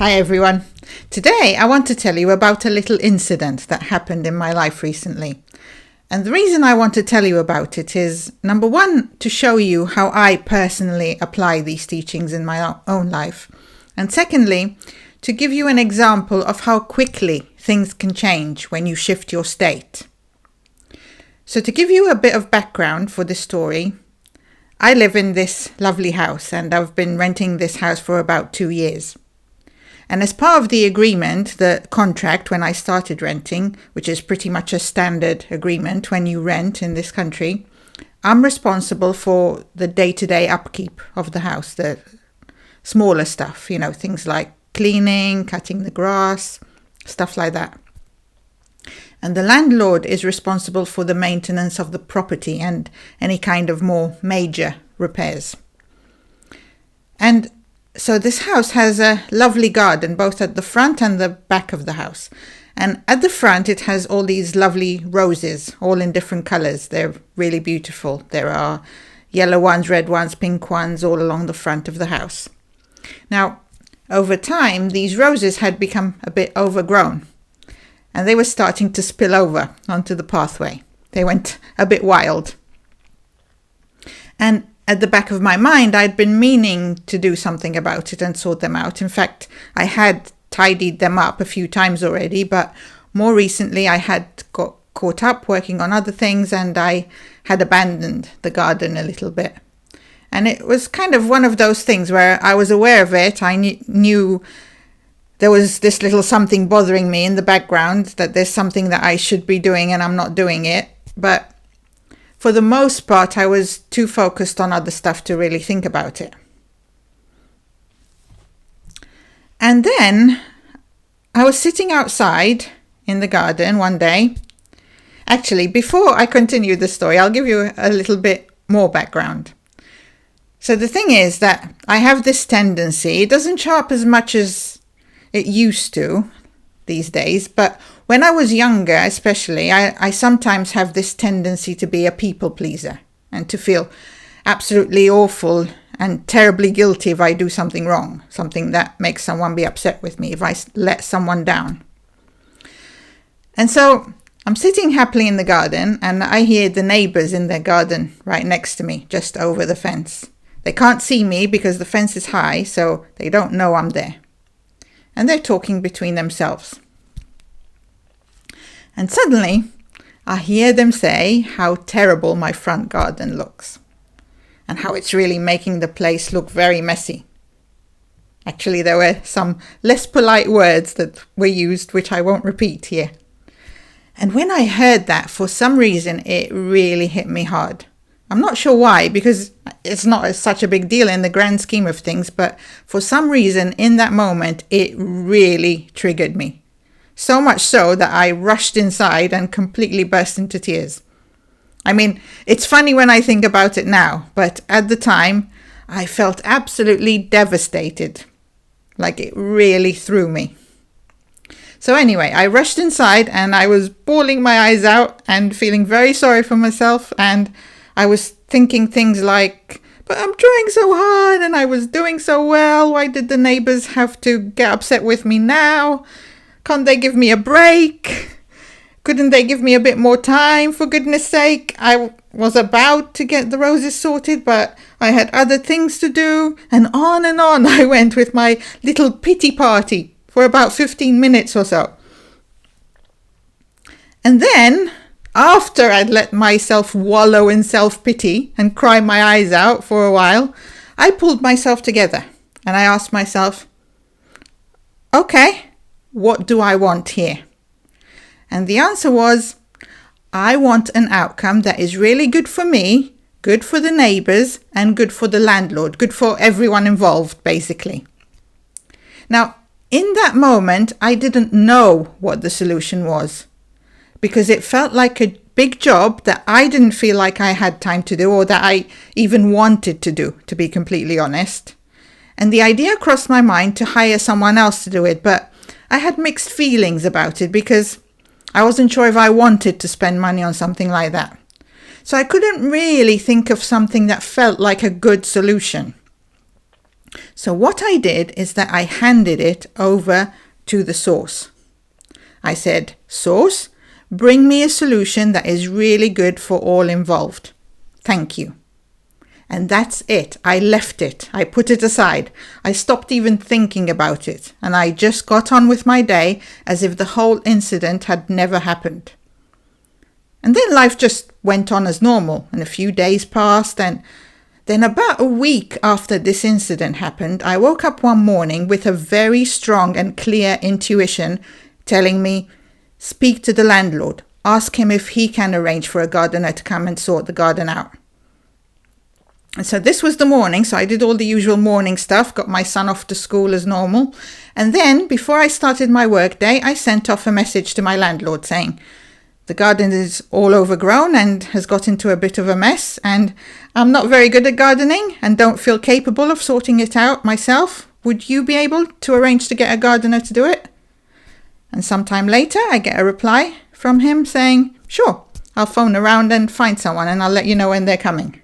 Hi everyone. Today I want to tell you about a little incident that happened in my life recently. And the reason I want to tell you about it is, number one, to show you how I personally apply these teachings in my own life. And secondly, to give you an example of how quickly things can change when you shift your state. So to give you a bit of background for this story, I live in this lovely house and I've been renting this house for about 2 years. And as part of the agreement, the contract when I started renting, which is pretty much a standard agreement when you rent in this country, I'm responsible for the day-to-day upkeep of the house, the smaller stuff, things like cleaning, cutting the grass, stuff like that. And the landlord is responsible for the maintenance of the property and any kind of more major repairs. And so this house has a lovely garden, both at the front and the back of the house. And at the front, it has all these lovely roses, all in different colors. They're really beautiful. There are yellow ones, red ones, pink ones, all along the front of the house. Now, over time, these roses had become a bit overgrown. And they were starting to spill over onto the pathway. They went a bit wild. And at the back of my mind, I'd been meaning to do something about it and sort them out. In fact, I had tidied them up a few times already, but more recently I had got caught up working on other things and I had abandoned the garden a little bit. And it was kind of one of those things where I was aware of it. I knew there was this little something bothering me in the background, that there's something that I should be doing and I'm not doing it. But for the most part, I was too focused on other stuff to really think about it. And then I was sitting outside in the garden one day. Actually, before I continue the story, I'll give you a little bit more background. So the thing is that I have this tendency, it doesn't show up as much as it used to these days, but when I was younger especially, I sometimes have this tendency to be a people pleaser and to feel absolutely awful and terribly guilty if I do something wrong, something that makes someone be upset with me, if I let someone down. And so I'm sitting happily in the garden and I hear the neighbors in their garden right next to me, just over the fence. They can't see me because the fence is high, so they don't know I'm there. And they're talking between themselves. And suddenly, I hear them say how terrible my front garden looks. And how it's really making the place look very messy. Actually, there were some less polite words that were used, which I won't repeat here. And when I heard that, for some reason, it really hit me hard. I'm not sure why, because it's not such a big deal in the grand scheme of things, but for some reason in that moment, it really triggered me. So much so that I rushed inside and completely burst into tears. I mean, it's funny when I think about it now, but at the time, I felt absolutely devastated. Like it really threw me. So anyway, I rushed inside and I was bawling my eyes out and feeling very sorry for myself, and I was thinking things like, but I'm trying so hard and I was doing so well. Why did the neighbors have to get upset with me now? Can't they give me a break? Couldn't they give me a bit more time, for goodness sake? I was about to get the roses sorted, but I had other things to do. And on I went with my little pity party for about 15 minutes or so. And then, after I'd let myself wallow in self-pity and cry my eyes out for a while, I pulled myself together and I asked myself, okay, what do I want here? And the answer was, I want an outcome that is really good for me, good for the neighbors, and good for the landlord, good for everyone involved, basically. Now, in that moment, I didn't know what the solution was, because it felt like a big job that I didn't feel like I had time to do, or that I even wanted to do, to be completely honest. And the idea crossed my mind to hire someone else to do it, but I had mixed feelings about it because I wasn't sure if I wanted to spend money on something like that. So I couldn't really think of something that felt like a good solution. So what I did is that I handed it over to the source. I said, "Source, bring me a solution that is really good for all involved. Thank you." And that's it. I left it. I put it aside. I stopped even thinking about it. And I just got on with my day as if the whole incident had never happened. And then life just went on as normal. And a few days passed. And then about a week after this incident happened, I woke up one morning with a very strong and clear intuition telling me, speak to the landlord. Ask him if he can arrange for a gardener to come and sort the garden out. And so this was the morning, so I did all the usual morning stuff, got my son off to school as normal. And then, before I started my work day, I sent off a message to my landlord saying, the garden is all overgrown and has got into a bit of a mess, and I'm not very good at gardening and don't feel capable of sorting it out myself. Would you be able to arrange to get a gardener to do it? And sometime later, I get a reply from him saying, sure, I'll phone around and find someone and I'll let you know when they're coming.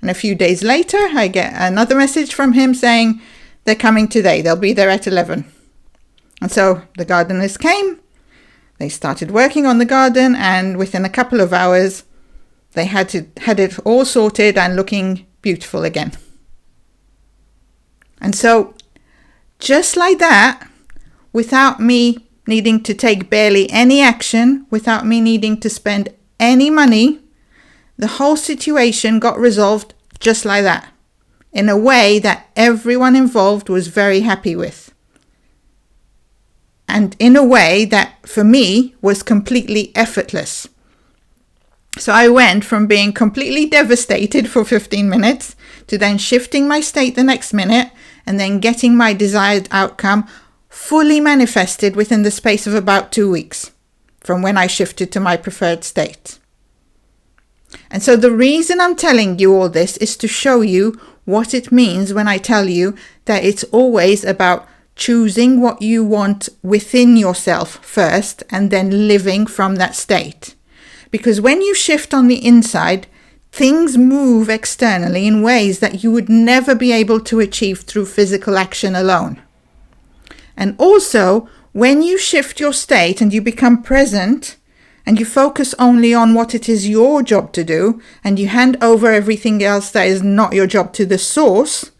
And a few days later, I get another message from him saying, they're coming today. They'll be there at 11. And so the gardeners came. They started working on the garden, and within a couple of hours, they had it all sorted and looking beautiful again. And so, just like that, without me needing to take barely any action, without me needing to spend any money, the whole situation got resolved just like that, in a way that everyone involved was very happy with. And in a way that, for me, was completely effortless. So I went from being completely devastated for 15 minutes to then shifting my state the next minute and then getting my desired outcome fully manifested within the space of about 2 weeks from when I shifted to my preferred state. And so the reason I'm telling you all this is to show you what it means when I tell you that it's always about choosing what you want within yourself first and then living from that state. Because when you shift on the inside, things move externally in ways that you would never be able to achieve through physical action alone. And also, when you shift your state and you become present, and you focus only on what it is your job to do, and you hand over everything else that is not your job to the source,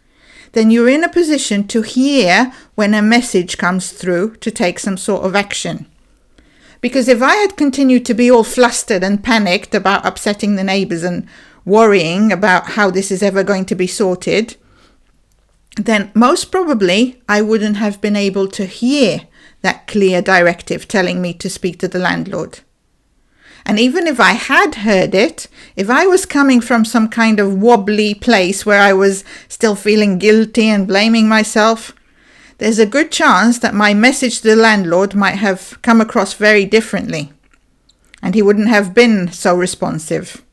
then you're in a position to hear when a message comes through to take some sort of action. Because if I had continued to be all flustered and panicked about upsetting the neighbours and worrying about how this is ever going to be sorted, then most probably I wouldn't have been able to hear that clear directive telling me to speak to the landlord. And even if I had heard it, if I was coming from some kind of wobbly place where I was still feeling guilty and blaming myself, there's a good chance that my message to the landlord might have come across very differently, and he wouldn't have been so responsive.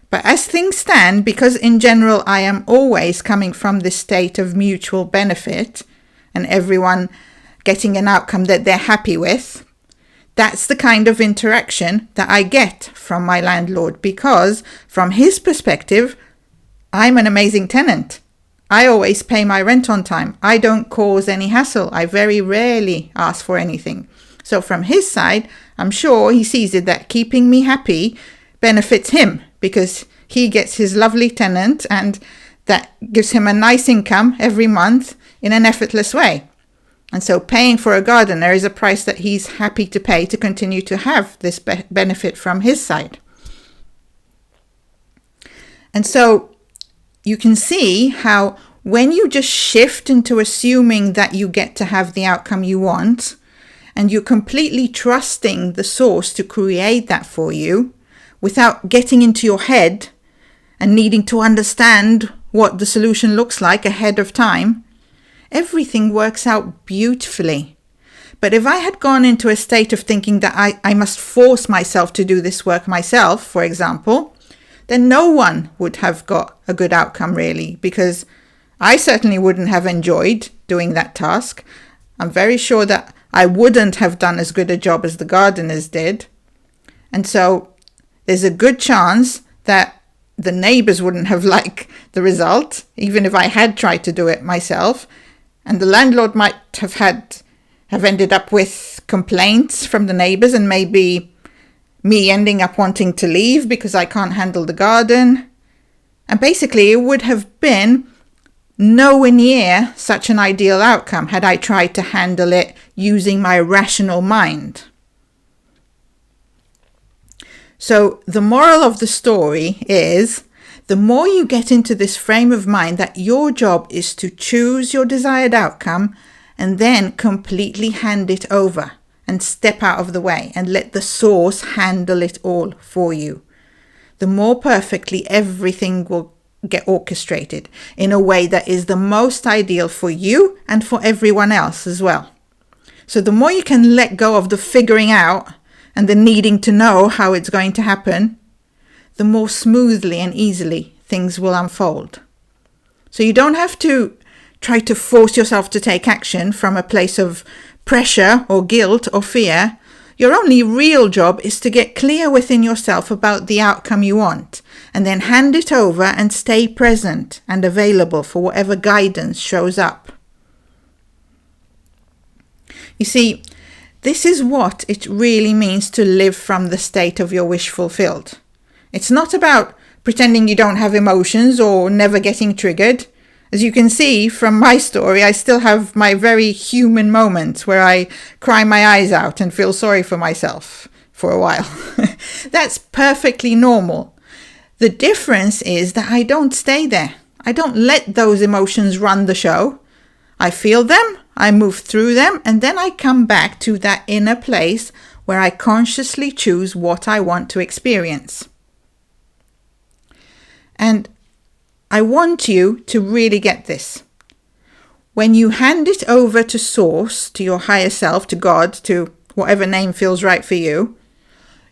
But as things stand, because in general I am always coming from this state of mutual benefit and everyone getting an outcome that they're happy with, that's the kind of interaction that I get from my landlord, because from his perspective, I'm an amazing tenant. I always pay my rent on time. I don't cause any hassle. I very rarely ask for anything. So from his side, I'm sure he sees it that keeping me happy benefits him, because he gets his lovely tenant and that gives him a nice income every month in an effortless way. And so paying for a gardener is a price that he's happy to pay to continue to have this benefit from his side. And so you can see how when you just shift into assuming that you get to have the outcome you want, and you're completely trusting the source to create that for you without getting into your head and needing to understand what the solution looks like ahead of time, everything works out beautifully. But if I had gone into a state of thinking that I must force myself to do this work myself, for example, then no one would have got a good outcome really, because I certainly wouldn't have enjoyed doing that task. I'm very sure that I wouldn't have done as good a job as the gardeners did. And so there's a good chance that the neighbors wouldn't have liked the result, even if I had tried to do it myself. And the landlord might have ended up with complaints from the neighbors, and maybe me ending up wanting to leave because I can't handle the garden. And basically it would have been nowhere near such an ideal outcome had I tried to handle it using my rational mind. So the moral of the story is, the more you get into this frame of mind that your job is to choose your desired outcome and then completely hand it over and step out of the way and let the source handle it all for you, the more perfectly everything will get orchestrated in a way that is the most ideal for you and for everyone else as well. So the more you can let go of the figuring out and the needing to know how it's going to happen, the more smoothly and easily things will unfold. So you don't have to try to force yourself to take action from a place of pressure or guilt or fear. Your only real job is to get clear within yourself about the outcome you want, and then hand it over and stay present and available for whatever guidance shows up. You see, this is what it really means to live from the state of your wish fulfilled. It's not about pretending you don't have emotions or never getting triggered. As you can see from my story, I still have my very human moments where I cry my eyes out and feel sorry for myself for a while. That's perfectly normal. The difference is that I don't stay there. I don't let those emotions run the show. I feel them, I move through them, and then I come back to that inner place where I consciously choose what I want to experience. And I want you to really get this. When you hand it over to Source, to your higher self, to God, to whatever name feels right for you,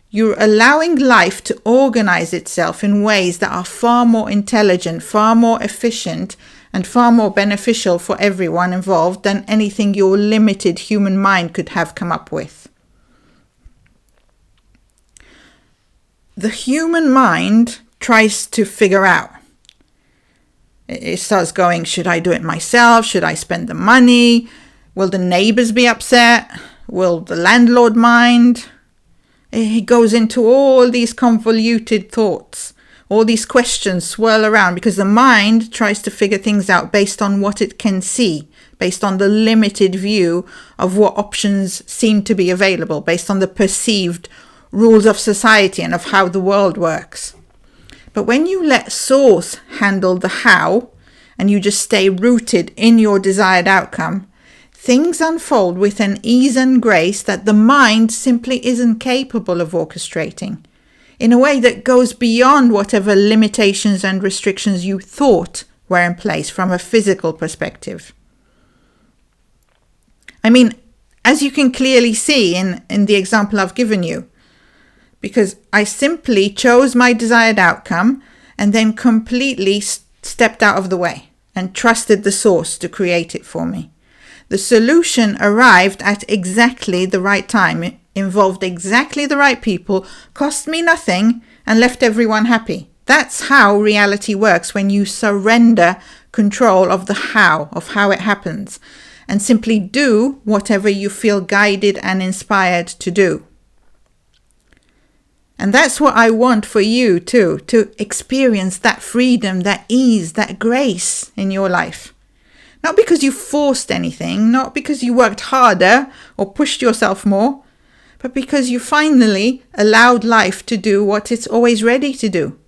you're allowing life to organize itself in ways that are far more intelligent, far more efficient, and far more beneficial for everyone involved than anything your limited human mind could have come up with. The human mind tries to figure out. It starts going, should I do it myself? Should I spend the money? Will the neighbors be upset? Will the landlord mind? It goes into all these convoluted thoughts. All these questions swirl around because the mind tries to figure things out based on what it can see, based on the limited view of what options seem to be available, based on the perceived rules of society and of how the world works. But when you let Source handle the how, and you just stay rooted in your desired outcome, things unfold with an ease and grace that the mind simply isn't capable of orchestrating, in a way that goes beyond whatever limitations and restrictions you thought were in place from a physical perspective. I mean, as you can clearly see in the example I've given you, because I simply chose my desired outcome and then completely stepped out of the way and trusted the Source to create it for me. The solution arrived at exactly the right time. It involved exactly the right people, cost me nothing, and left everyone happy. That's how reality works when you surrender control of the how, of how it happens, and simply do whatever you feel guided and inspired to do. And that's what I want for you too, to experience that freedom, that ease, that grace in your life. Not because you forced anything, not because you worked harder or pushed yourself more, but because you finally allowed life to do what it's always ready to do,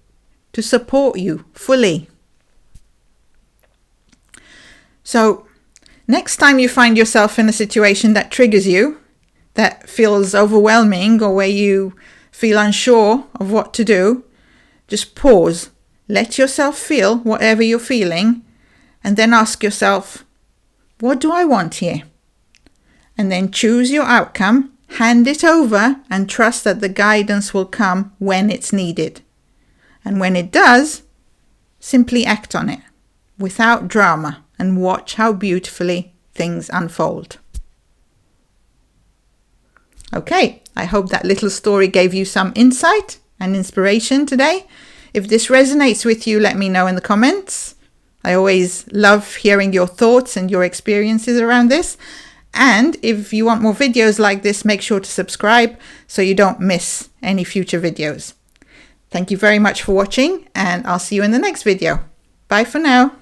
to support you fully. So, next time you find yourself in a situation that triggers you, that feels overwhelming, or where you feel unsure of what to do, just pause, let yourself feel whatever you're feeling, and then ask yourself, what do I want here? And then choose your outcome, hand it over, and trust that the guidance will come when it's needed. And when it does, simply act on it without drama and watch how beautifully things unfold. Okay, I hope that little story gave you some insight and inspiration today. If this resonates with you, let me know in the comments. I always love hearing your thoughts and your experiences around this. And if you want more videos like this, make sure to subscribe so you don't miss any future videos. Thank you very much for watching, and I'll see you in the next video. Bye for now.